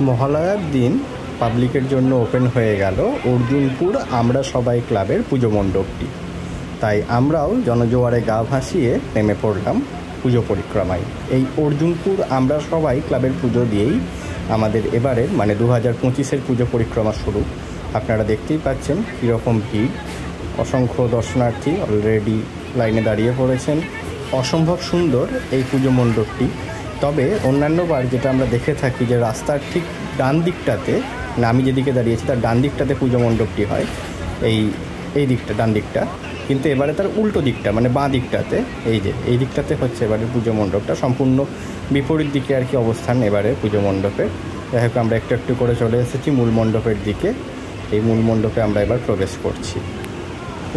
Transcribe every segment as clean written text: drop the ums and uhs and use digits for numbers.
মহালয়ার দিন পাবলিকের জন্য ওপেন হয়ে গেল অর্জুনপুর আমরা সবাই ক্লাবের পুজো মণ্ডপটি। তাই আমরাও জনজোয়ারে গা ভাসিয়ে নেমে পড়লাম পুজো পরিক্রমায়। এই অর্জুনপুর আমরা সবাই ক্লাবের পুজো দিয়েই আমাদের এবারের 2025-এর পুজো পরিক্রমা শুরু। আপনারা দেখতেই পাচ্ছেন কীরকম ভিড়, অসংখ্য দর্শনার্থী অলরেডি লাইনে দাঁড়িয়ে পড়েছেন। অসম্ভব সুন্দর এই পুজো মণ্ডপটি। তবে অন্যান্যবার যেটা আমরা দেখে থাকি যে রাস্তার ঠিক ডান দিকটাতে, আমি যেদিকে দাঁড়িয়েছি তার ডান দিকটাতে পুজো মণ্ডপটি হয়, এই দিকটা ডান দিকটা, কিন্তু এবারে তার উল্টো দিকটা বাঁ দিকটাতে, এই দিকটাতে হচ্ছে এবারে পুজো মণ্ডপটা সম্পূর্ণ বিপরীত দিকে আর কি অবস্থান এবারে পুজো মণ্ডপের। যাই হোক আমরা একটু একটু করে চলে এসেছি মূল মণ্ডপের দিকে। এই মূল মণ্ডপে আমরা এবার প্রবেশ করছি।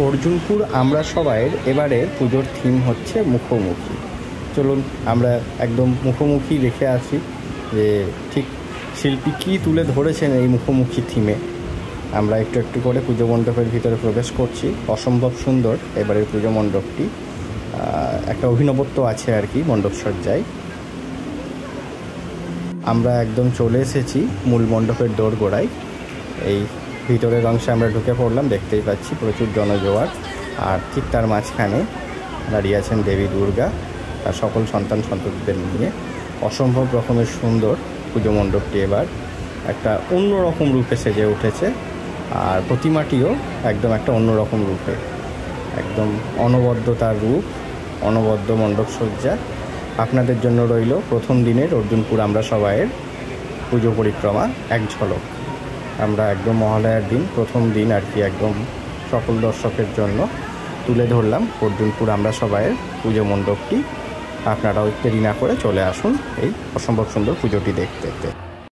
অর্জুনপুর আমরা সবাইয়ের এবারে পুজোর থিম হচ্ছে মুখোমুখি। চলুন আমরা একদম মুখোমুখি দেখে আসি যে ঠিক শিল্পী কী তুলে ধরেছেন এই মুখোমুখি থিমে। আমরা একটু একটু করে পুজো মণ্ডপের ভিতরে প্রবেশ করছি। অসম্ভব সুন্দর এবারের পুজো মণ্ডপটি, একটা অভিনবত্ব আছে আর কি মণ্ডপসজ্জায়। আমরা একদম চলে এসেছি মূল মণ্ডপের দোরগোড়ায়। এই ভিতরের অংশে আমরা ঢুকে পড়লাম, দেখতেই পাচ্ছি প্রচুর জনজোয়ার। আর ঠিক তার মাঝখানে দাঁড়িয়ে আছেন দেবী দুর্গা তার সকল সন্তান সন্ততিদের নিয়ে। অসম্ভব রকমের সুন্দর পুজো মণ্ডপটি এবার একটা অন্যরকম রূপে সেজে উঠেছে। আর প্রতিমাটিও একদম একটা অন্যরকম রূপে, একদম অনবদ্য তার রূপ, অনবদ্য মণ্ডপসজ্জা। আপনাদের জন্য রইল প্রথম দিনের অর্জুনপুর আমরা সবাইয়ের পুজো পরিক্রমা এক ঝলক। আমরা একদম মহালয়ার দিন প্রথম দিন আর কি একদম সকল দর্শকের জন্য তুলে ধরলাম অর্জুনপুর আমরা সবাইয়ের পুজো মণ্ডপটি। আপনারাও দেরি না করে চলে আসুন এই অসম্ভব সুন্দর পুজোটি দেখতে।